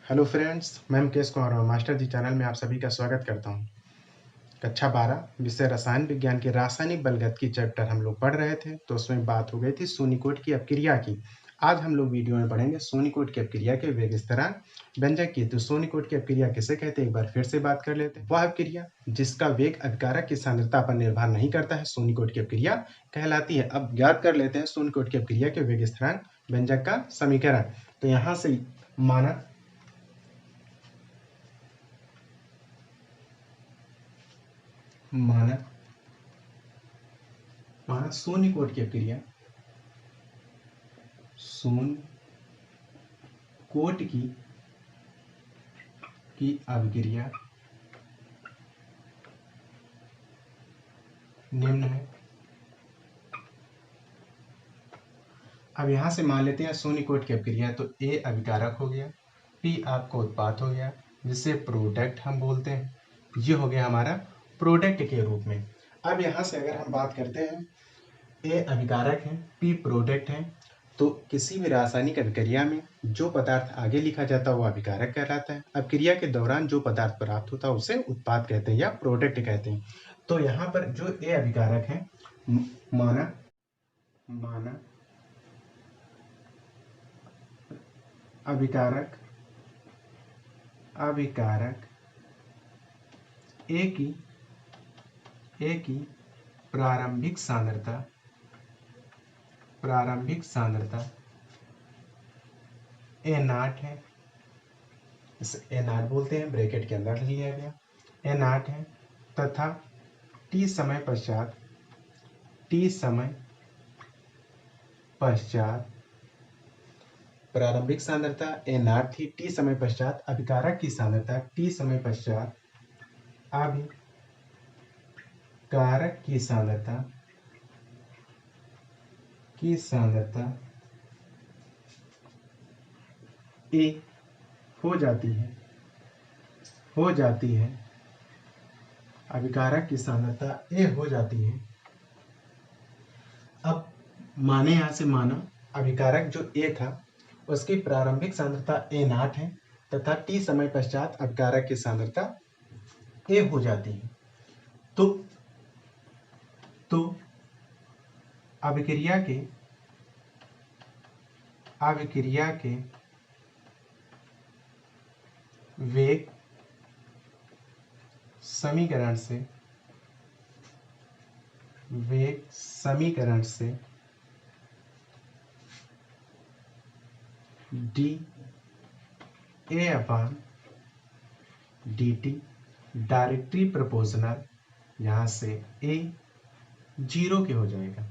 Hello friends, मैं मुकेश कुमार और master जी channel में आप सभी का स्वागत करता हूं। कक्षा 12 विषय रसायन विज्ञान के रासायनिक बलगत की चैप्टर हम लोग पढ़ रहे थे, तो उसमें बात हो गई थी सोनिकोट की अपक्रिया की। आज हम लोग वीडियो में पढ़ेंगे सोनिकोट की अपक्रिया के वेग स्थिरांक व्यंजक की। तो सोनिकोट की अपक्रिया किसे कहते हैं, एक बार फिर से बात कर लेते हैं। वह अपक्रिया जिसका वेग अभिकारक की सांद्रता पर निर्भर नहीं करता है, सोनिकोट की अपक्रिया कहलाती है। अब ज्ञात कर लेते हैं सोनिकोट की अपक्रिया के वेग स्थिरांक व्यंजक का समीकरण। तो यहाँ से माना सोनिकोट की अपक्रिया सोनिकोट की अभिक्रिया निम्न है। अब यहां से मान लेते हैं सोनिकोट की अपक्रिया, तो ए अभिकारक हो गया, पी आपका उत्पाद हो गया, जिसे प्रोडक्ट हम बोलते हैं। ये हो गया हमारा प्रोडक्ट के रूप में। अब यहां से अगर हम बात करते हैं, ए अभिकारक है, पी प्रोडक्ट है, तो किसी भी रासायनिक अभिक्रिया में जो पदार्थ आगे लिखा जाता है वो अभिकारक कहलाता है। अभिक्रिया के दौरान जो पदार्थ प्राप्त होता है उसे उत्पाद कहते हैं या प्रोडक्ट कहते हैं। तो यहाँ पर जो ए अभिकारक है, माना अभिकारक ए की प्रारंभिक सांद्रता A0 है, इसे A0 बोलते हैं, ब्रैकेट के अंदर लिया गया A0 है, तथा t समय पश्चात प्रारंभिक सांद्रता A0 थी, t समय पश्चात अभिकारक की सांद्रता t समय पश्चात अभिकारक की सांद्रता A हो जाती है, अभिकारक की सांद्रता A हो जाती है। अब माने यहां से माना अभिकारक जो A था उसकी प्रारंभिक सांद्रता A0 है तथा t समय पश्चात अभिकारक की सांद्रता A हो जाती है। तो अभिक्रिया के वेग समीकरण से dA/dt डायरेक्टली प्रोपोर्शनल, यहां से A 0 के हो जाएगा।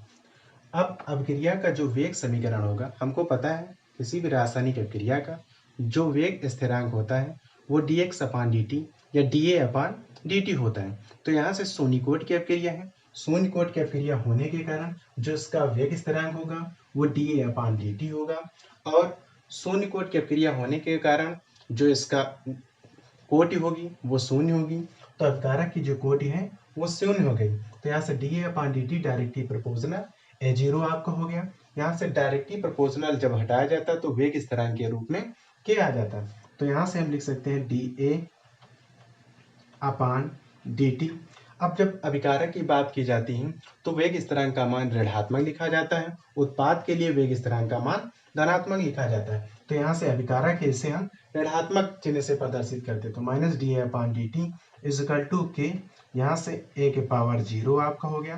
अब अभिक्रिया का जो वेग समीकरण होगा, हमको पता है किसी भी रासायनिक अभिक्रिया का जो वेग स्थिरांक होता है वो dx/dt या dA/dt होता है। तो यहाँ से सोनिकोट की अपक्रिया है, सोनिकोट की अपक्रिया होने के कारण जो इसका वेग स्थिरांक होगा वो dA/dt होगा, और सोनिकोट की अपक्रिया होने के कारण जो इसका कोटि होगी वो शून्य होगी। तो अभिकारक की जो कोटि है वो शून्य हो गई। तो यहाँ से dA/dt डायरेक्टली प्रोपोर्शनल A0 आपका हो गया। यहाँ से डायरेक्टली प्रोपोर्शनल जब हटाया जाता है तो वेग स्थिरांक के रूप में क्या आ जाता है। तो यहाँ से हम लिख सकते हैं dA/dt। अब जब अभिकारक की बात की जाती है तो वेग स्थिरांक का मान ऋणात्मक लिखा जाता है, उत्पाद के लिए वेग स्थिरांक का मान धनात्मक लिखा जाता है। तो यहाँ से अभिकारक है, इसे हम ऋणात्मक चिन्ह से प्रदर्शित करते, तो -dA/dt इजकल टू के, यहाँ से a के पावर 0 आपका हो गया।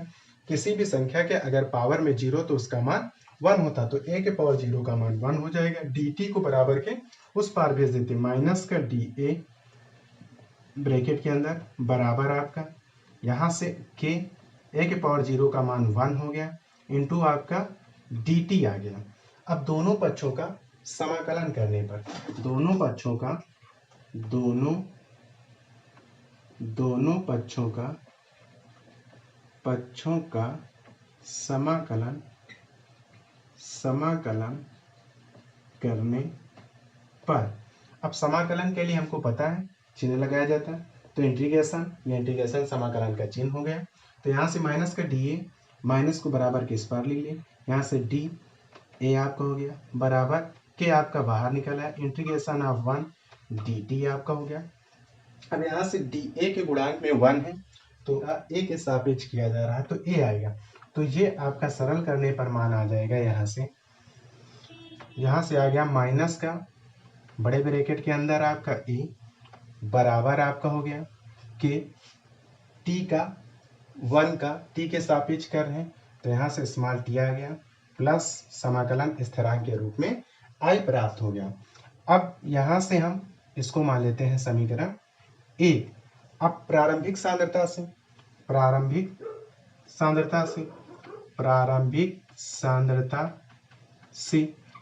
किसी भी संख्या के अगर पावर में 0 तो उसका मान 1 होता, तो a के पावर 0 का मान 1 हो जाएगा। dt को बराबर के उस पार भेज देते, माइनस का dA ब्रैकेट के अंदर बराबर आपका, यहाँ से k a के पावर 0 का मान 1 हो गया, इंटू आपका dt आ गया। अब दोनों पक्षों का समाकलन करने पर दोनों पक्षों का समाकलन करने पर, अब समाकलन के लिए हमको पता है चिन्ह लगाया जाता है, तो इंटीग्रेशन, या इंटीग्रेशन समाकलन का चिन्ह हो गया। तो यहाँ से माइनस का dA, माइनस को बराबर के इस पार ले लिए, यहाँ से dA आपका हो गया बराबर के आपका बाहर निकला है, इंटीग्रेशन ऑफ 1 डी टी आपका हो गया। अब यहाँ से डी ए के गुणांक में 1 है तो ए के सापेक्ष किया जा रहा है तो ए आएगा। तो ये आपका सरल करने पर मान आ जाएगा यहाँ से आ गया माइनस का बड़े ब्रैकेट के अंदर आपका ए बराबर आपका हो गया कि टी का 1 का टी के सापेक्ष कर रहे हैं तो यहाँ से स्मॉल टी आ गया प्लस समाकलन स्थिरांक के रूप में आई प्राप्त हो गया। अब यहाँ से हम इसको मान लेते हैं समीकरण 1। अब प्रारंभिक सांद्रता से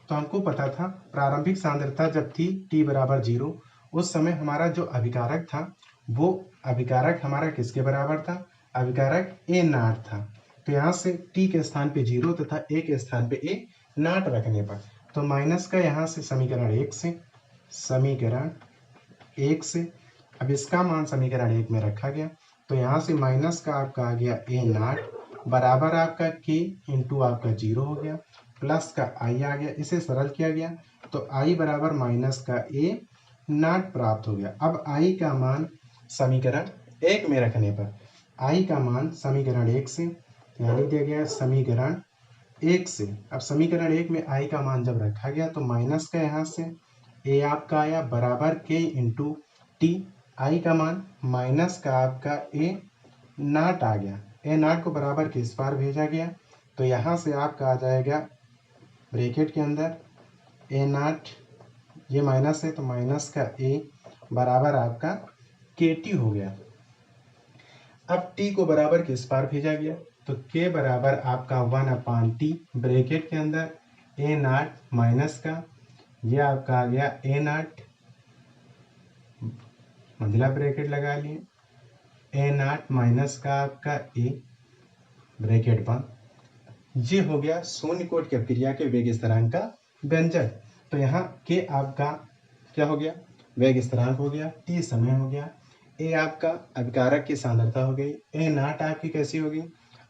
तो हमको पता था प्रारंभिक सांद्रता जब थी t बराबर 0 उस समय हमारा जो अभिकारक था वो अभिकारक हमारा किसके बराबर था, अभिकारक a नॉट था। तो यहाँ से t के स्थान पे 0 तथा a के स्थान पे a नॉट रखने पर तो माइनस का यहाँ से समीकरण 1 से अब इसका मान समीकरण 1 में रखा गया तो यहाँ से माइनस का आपका आ गया a नॉट बराबर आपका k इंटू आपका 0 हो गया प्लस का i आ गया। इसे सरल किया गया तो i बराबर माइनस का a नॉट प्राप्त हो गया। अब i का मान समीकरण 1 में रखने पर i का मान समीकरण 1 से यहाँ लिख दिया गया समीकरण 1 से। अब समीकरण 1 में i का मान जब रखा गया तो माइनस का यहाँ से a आपका आया बराबर k इंटू टी, i का मान माइनस का आपका a नॉट आ गया, a नॉट को बराबर किस बार भेजा गया तो यहाँ से आपका आ जाएगा ब्रैकेट के अंदर a नॉट, ये माइनस है तो माइनस का a बराबर आपका kt हो गया। अब t को बराबर किस बार भेजा गया तो k बराबर आपका 1/t ब्रैकेट के अंदर a नॉट माइनस का ये आपका आ गया a नॉट मंझला ब्रैकेट लगा लिए a नॉट माइनस का आपका a ब्रैकेट बंद। ये हो गया शून्य कोटि की अपक्रिया के वेग स्थिरांक का व्यंजक। तो यहाँ के आपका क्या हो गया, वेग स्थिरांक हो गया, t समय हो गया, a आपका अभिकारक की सांद्रता हो गई, a नॉट आपकी कैसी होगी,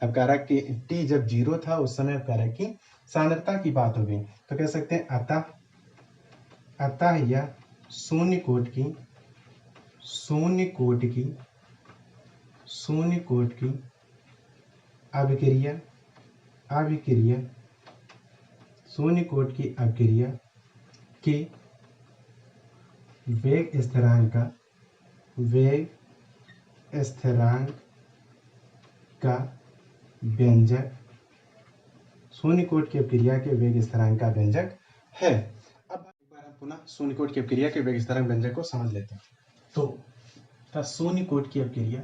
अभिकारक की t जब 0 था उस समय अभिकारक की सांद्रता की बात हो गई। तो कह सकते हैं अतः यह शून्य कोटि की अभिक्रिया शून्य कोटि की अभिक्रिया के वेग स्थिरांक का व्यंजक शून्य कोटि की अपक्रिया के वेग स्थिरांक का व्यंजक है। अब एक बार हम पुनः शून्य कोटि की अपक्रिया के वेग स्थिरांक व्यंजक को समझ लेते हैं। तो शून्य कोटि की अपक्रिया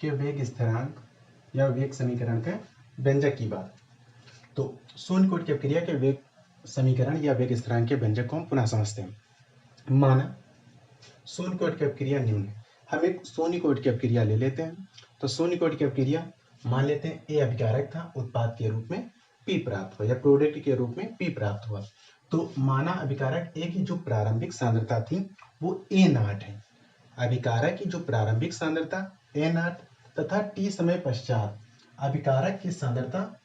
के वेग स्थिरांक या वेग समीकरण के व्यंजक की बात। तो शून्य कोटि की अपक्रिया के वेग समीकरण या वेग स्थिरांक के व्यंजक को हम पुनः समझते हैं। माना शून्य कोटि की अपक्रिया निम्न है, हम एक शून्य कोटि की अपक्रिया ले लेते हैं। तो शून्य कोटि की अपक्रिया मान लेते हैं ए अभिकारक था, उत्पाद के रूप में पी प्राप्त हुआ या प्रोडक्ट के रूप में पी प्राप्त हुआ। तो माना अभिकारक ए की जो प्रारंभिक सांद्रता थी वो ए नॉट है, अभिकारक की जो प्रारंभिक सांद्रता ए नॉट तथा टी समय पश्चात अभिकारक की सांद्रता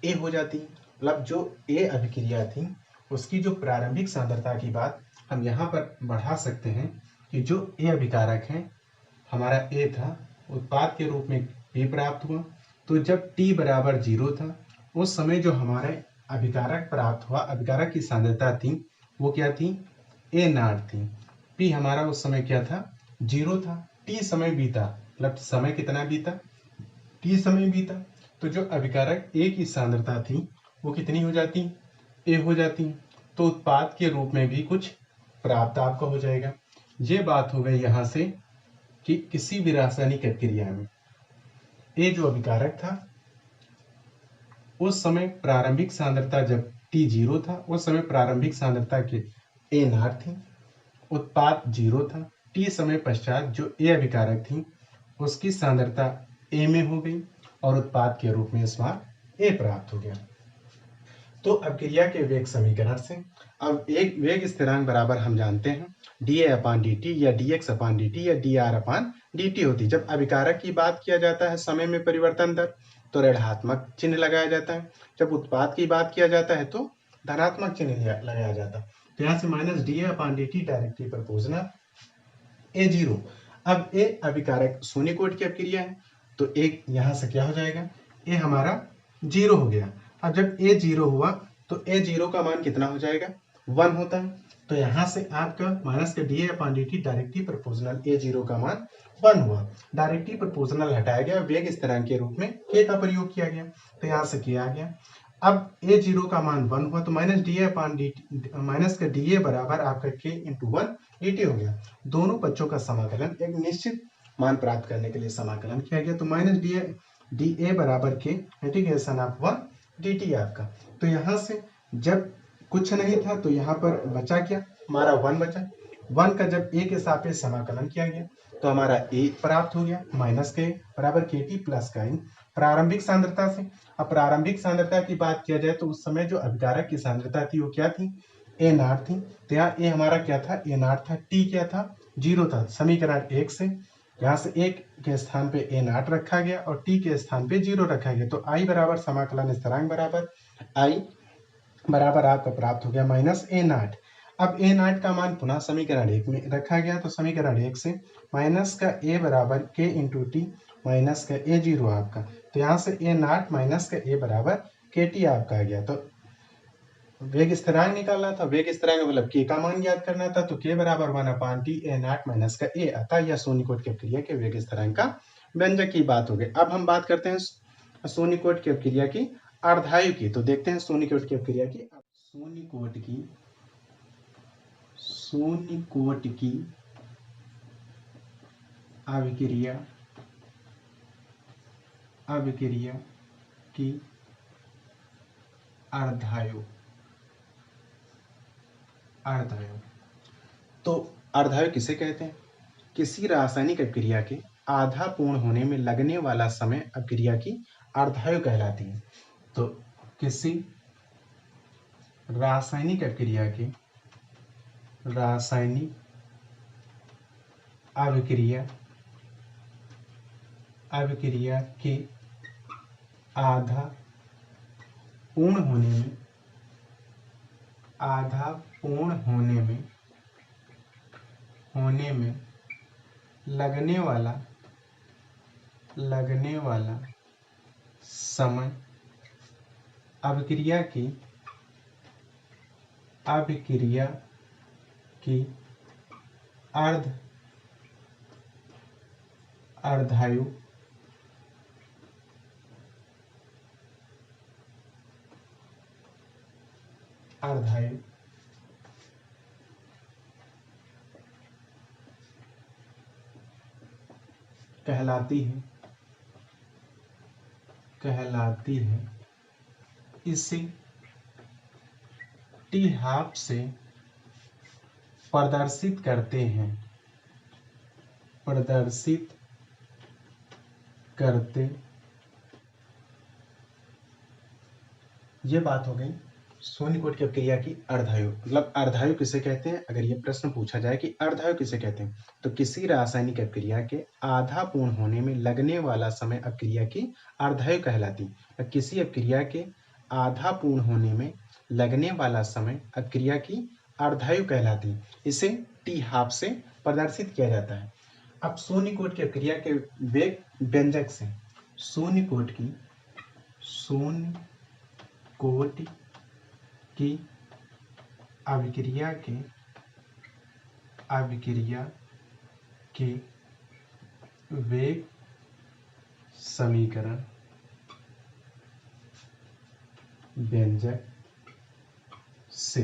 ए हो जाती। मतलब जो ए अभिक्रिया थी उसकी जो प्रारंभिक सांद्रता की बात हम यहाँ पर बढ़ा सकते हैं कि जो ए अभिकारक है हमारा ए था, उत्पाद के रूप में पी प्राप्त हुआ। तो जब टी बराबर 0 था उस समय जो हमारे अभिकारक प्राप्त हुआ, अभिकारक की सांद्रता थी वो क्या थी, ए नॉट थी। पी हमारा उस समय क्या था, 0 था। टी समय बीता, मतलब समय कितना बीता, टी समय बीता। तो जो अभिकारक ए की सांद्रता थी वो कितनी हो जाती, ए हो जाती। तो उत्पाद के रूप में भी कुछ प्राप्त आपका हो जाएगा। ये बात हो गई यहाँ से कि किसी भी रासायनिक अपक्रिया में ए जो अभिकारक था उस समय प्रारंभिक सांद्रता जब टी 0 था उस समय प्रारंभिक सांद्रता के ए नॉट थी, उत्पाद 0 था। टी समय पश्चात जो ए अभिकारक थी उसकी सांद्रता ए में हो गई और उत्पाद के रूप में इस बार ए प्राप्त हो गया। तो अपक्रिया के वेग समीकरण से अब एक वेग स्थिरांक बराबर हम जानते हैं dA/dt या dx/dt या dr/dt होती। जब अभिकारक की बात किया जाता है समय में परिवर्तन दर तो ऋणात्मक चिन्ह लगाया जाता है, जब उत्पाद की बात किया जाता है तो धनात्मक चिन्ह लगाया जाता है। तो यहाँ से minus D A upon D T directly proportional A zero. अब ए अभिकारक शून्य कोटि की अपक्रिया है, तो एक यहाँ से क्या हो जाएगा, ए हमारा जीरो हो गया। अब जब ए जीरो हुआ तो ए जीरो का मान कितना हो जाएगा, 1 होता है। तो यहाँ से आपका माइनस का D A upon D T directly proportional A zero का मान 1 हुआ। डायरेक्टली प्रोपोर्शनल हटाया गया, वेग स्थिरांक के रूप में के का प्रयोग किया गया, तो यहाँ से किया गया। अब ए जीरो का मान 1 हुआ तो minus D A upon D minus का डी ए बराबर आपका के इंटू 1 डी टी हो गया। दोनों पक्षों का समाकलन एक निश्चित मान प्राप्त करने के लिए समाकलन किया गया, तो माइनस डी ए बराबर के इंटीग्रेशन ऑफ 1 डी टी आपका। तो यहाँ से जब कुछ नहीं था तो यहाँ पर बचा क्या, हमारा 1 बचा। 1 का जब ए के सापेक्ष समाकलन किया गया तो हमारा ए प्राप्त हो गया, माइनस के बराबर के टी प्लस का इन प्रारंभिक सांद्रता से। अब प्रारंभिक सांद्रता की बात किया जाए तो उस समय जो अभिकारक की सांद्रता थी वो क्या थी, ए नॉट थी। तो यहाँ ए हमारा क्या था, ए नॉट था, टी क्या था, 0 था। समीकरण 1 से यहाँ से 1 के स्थान पे ए नॉट रखा गया और टी के स्थान पे 0 रखा गया, तो आई बराबर समाकलन स्थिरांक बराबर आई बराबर आपका प्राप्त हो गया माइनस ए नॉट। अब ए नॉट का मान पुनः समीकरण 1 में रखा गया, तो समीकरण 1 से माइनस का ए बराबर के इंटू टी माइनस का ए जीरो आपका। तो यहाँ से ए नॉट माइनस का ए बराबर के टी आपका आ गया। तो वेग स्थिरांक निकालना था, वेग स्थिरांक मतलब के का मान ज्ञात करना था, तो के बराबर 1 upon T A naught minus का ए आता है। यह शून्य कोटि की अपक्रिया के वेग स्थिरांक का व्यंजक की बात हो गई। अब हम बात करते हैं शून्य कोटि की अपक्रिया की अर्धायु की। तो देखते हैं शून्य कोटि की अपक्रिया की। शून्य कोटि की अभिक्रिया की अर्धायु। तो अर्धायु किसे कहते हैं, किसी रासायनिक अपक्रिया के आधा पूर्ण होने में लगने वाला समय अपक्रिया की अर्धायु कहलाती है। तो किसी रासायनिक अपक्रिया के अभिक्रिया के आधा पूर्ण होने में लगने वाला समय अभिक्रिया की अर्धायु कहलाती है। इसे टी हाफ से प्रदर्शित करते ये बात हो गई शून्य कोटि की अपक्रिया की अर्धायु। मतलब अर्धायु किसे कहते हैं, अगर ये प्रश्न पूछा जाए कि अर्धायु किसे कहते हैं, तो किसी रासायनिक अपक्रिया के आधा पूर्ण होने में लगने वाला समय अपक्रिया की अर्धायु कहलाती है। किसी अपक्रिया के आधा पूर्ण होने में लगने वाला समय अपक्रिया की अर्धायु कहलाती है। इसे टी हाफ से प्रदर्शित किया जाता है। अब शून्य कोटि की अपक्रिया के वेग व्यंजक से शून्य कोटि की अभिक्रिया के वेग समीकरण व्यंजक से।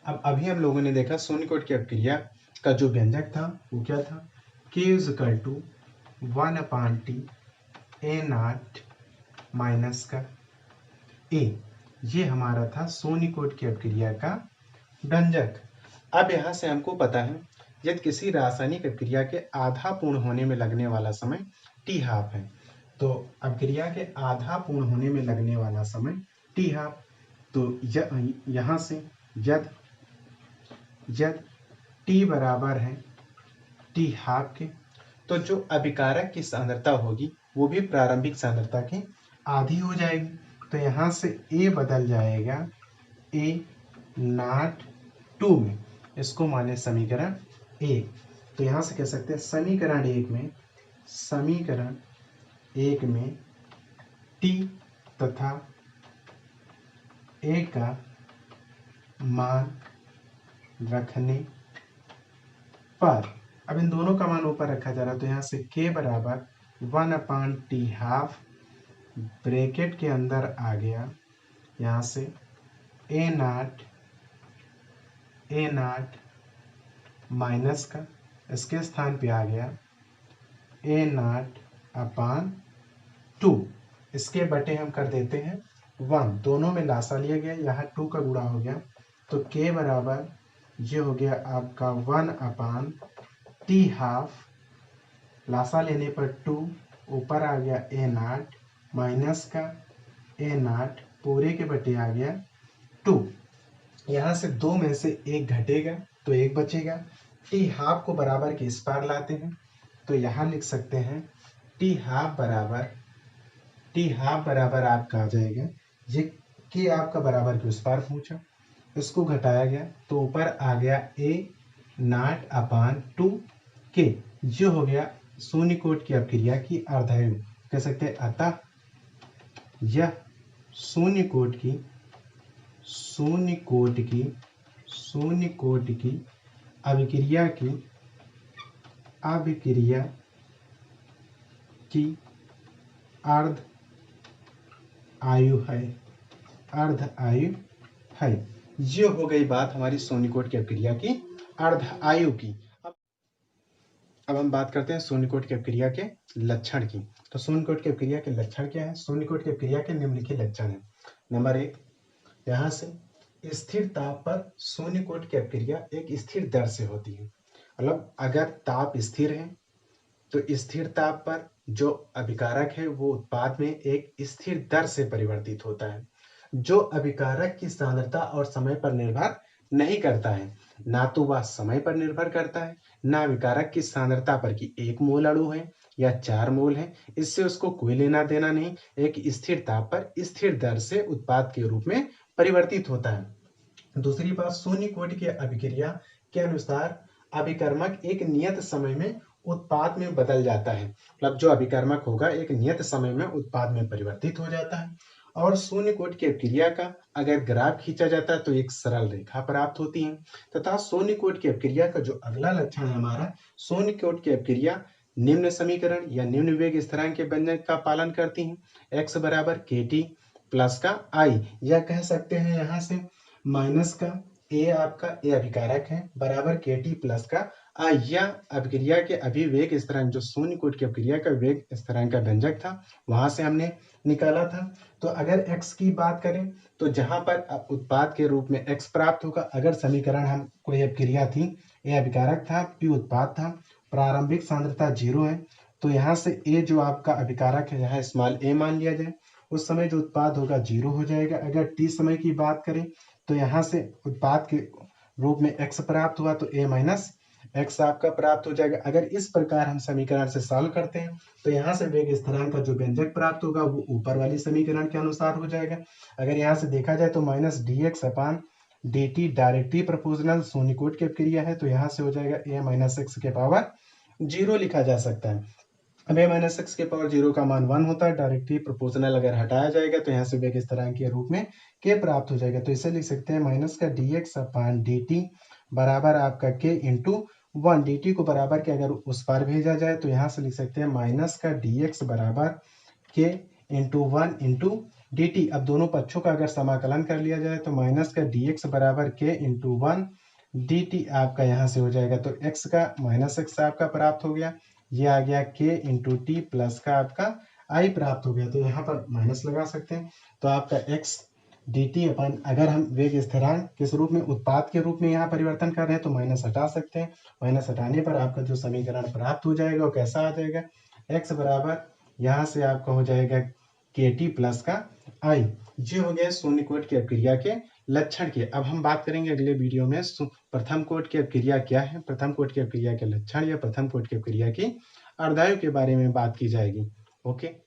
अब अभी हम लोगों ने देखा शून्य कोटि की अपक्रिया का जो व्यंजक था वो क्या था, K equal to 1 upon T A naught minus का ए। ये हमारा था शून्य कोटि की अपक्रिया का व्यंजक। अब यहाँ से हमको पता है यदि किसी रासायनिक अपक्रिया के आधा पूर्ण होने में लगने वाला समय टी हाफ है, तो अपक्रिया के आधा पूर्ण होने में लगने वाला समय टी हाफ। तो यहाँ से यदि टी बराबर है टी हाफ के, तो जो अभिकारक की सांद्रता होगी वो भी प्रारंभिक सांद्रता की आधी हो जाएगी। तो यहाँ से ए बदल जाएगा ए नॉट 2 में, इसको माने समीकरण 1। तो यहाँ से कह सकते हैं समीकरण 1 में t तथा a का मान रखने पर, अब इन दोनों का मान ऊपर रखा जा रहा है, तो यहाँ से k बराबर 1/t½ ब्रैकेट के अंदर आ गया, यहाँ से a नाट माइनस का इसके स्थान पे आ गया a02, इसके बटे हम कर देते हैं 1, दोनों में लासा लिया गया, यहाँ 2 का गुणा हो गया, तो k बराबर ये हो गया आपका 1/t½ लासा लेने पर 2, ऊपर आ गया a0 माइनस का a0 पूरे के बटे आ गया 2। यहाँ से 2 में से 1 घटेगा तो 1 बचेगा। t½ को बराबर के इस पार लाते हैं, तो यहाँ लिख सकते हैं t½ बराबर आपका आ जाएगा, ये k आपका बराबर के उस पार पहुँचा, इसको घटाया गया तो ऊपर आ गया a0/2k, जो हो गया शून्य कोटि की अपक्रिया की अर्धायु, कह सकते हैं अतः यह शून्य कोटि की अभिक्रिया की अर्ध आयु है। ये हो गई बात हमारी शून्य कोटि की अपक्रिया की अर्ध आयु की। अब हम बात करते हैं शून्य कोटि की अपक्रिया के लक्षण की। तो शून्य कोटि की अपक्रिया के लक्षण क्या है? शून्य कोटि की अपक्रिया के निम्नलिखित लक्षण है। नंबर 1, यहाँ से स्थिर ताप पर शून्य कोटि की अपक्रिया एक स्थिर दर से होती है। मतलब अगर ताप स्थिर है तो स्थिर ताप पर जो अभिकारक है वो उत्पाद में एक स्थिर दर से परिवर्तित होता है, जो अभिकारक की सांद्रता और समय पर निर्भर नहीं करता है। ना तो वह समय पर निर्भर करता है, ना अभिकारक की सांद्रता पर कि 1 मोल अणु है या 4 मोल है, इससे उसको कोई लेना देना नहीं। एक स्थिर ताप पर स्थिर दर से उत्पाद के रूप में परिवर्तित होता है। दूसरी बात, शून्य कोटि की अभिक्रिया के अनुसार अभिकर्मक एक नियत समय में उत्पाद में बदल जाता है। मतलब जो अभिकर्मक होगा एक नियत समय में उत्पाद में परिवर्तित हो जाता है। और शून्य कोटि की अपक्रिया का अगर ग्राफ खींचा जाता है तो एक सरल रेखा प्राप्त होती है। तथा शून्य कोटि की अपक्रिया का जो अगला लक्षण है हमारा, शून्य कोटि की अपक्रिया निम्न समीकरण या निम्न वेग स्थिरांक के व्यंजक का पालन करती है। x बराबर kt प्लस का i, या कह सकते हैं यहाँ से माइनस का a आपका a अभिकारक है बराबर kt प्लस का i, या अभिक्रिया के अभिवेग स्थिरांक जो शून्य कोटि की अपक्रिया का वेग स्थिरांक का व्यंजक था वहां से हमने निकाला था। तो अगर x की बात करें तो जहां पर उत्पाद के रूप में x प्राप्त होगा, अगर समीकरण हम कोई अपक्रिया थी, a अभिकारक था, p उत्पाद था, प्रारंभिक सांद्रता 0 है, तो यहाँ से a जो आपका अभिकारक है यहाँ स्मॉल a मान लिया जाए, उस समय जो उत्पाद होगा 0 हो जाएगा। अगर t समय की बात करें तो यहाँ से उत्पाद के रूप में x प्राप्त हुआ तो a माइनस x आपका प्राप्त हो जाएगा। अगर इस प्रकार हम समीकरण से सॉल्व करते हैं तो यहाँ से वेग स्थिरांक का जो व्यंजक प्राप्त होगा वो ऊपर वाली समीकरण के अनुसार हो जाएगा। अगर यहाँ से देखा जाए तो माइनस dx/dt डायरेक्टली प्रोपोर्शनल शून्य कोटि की अपक्रिया है, तो यहाँ से हो जाएगा a माइनस x के पावर 0 लिखा जा सकता है। अब a माइनस x के पावर 0 का मान 1 होता है। डायरेक्टली प्रोपोर्शनल अगर हटाया जाएगा तो यहाँ से वेग स्थिरांक के रूप में k प्राप्त हो जाएगा। तो इसे लिख सकते हैं माइनस का dx/dt बराबर आपका k इंटू 1, dt को बराबर के अगर उस पार भेजा जाए तो यहाँ से लिख सकते हैं माइनस का dx बराबर k इंटू 1 इंटू dt। अब दोनों पक्षों का अगर समाकलन कर लिया जाए तो माइनस का dx बराबर k इंटू 1 dt आपका यहाँ से हो जाएगा, तो x का माइनस x आपका प्राप्त हो गया, ये आ गया k इंटू टी प्लस का आपका i प्राप्त हो गया। तो यहाँ पर माइनस लगा सकते हैं, तो आपका x dt अपन अगर हम वेग स्थिरांक किस रूप में उत्पाद के रूप में यहाँ परिवर्तन कर रहे हैं तो माइनस हटा सकते हैं। माइनस हटाने पर आपका जो समीकरण प्राप्त हो जाएगा वो कैसा आ जाएगा, x बराबर यहाँ से आपका हो जाएगा kt प्लस का i। ये हो गया शून्य कोटि की अपक्रिया के लक्षण के। अब हम बात करेंगे अगले वीडियो में प्रथम कोटि की अपक्रिया क्या है, प्रथम कोटि की अपक्रिया के लक्षण या प्रथम कोटि की अपक्रिया की अर्धायु के बारे में बात की जाएगी। ओके।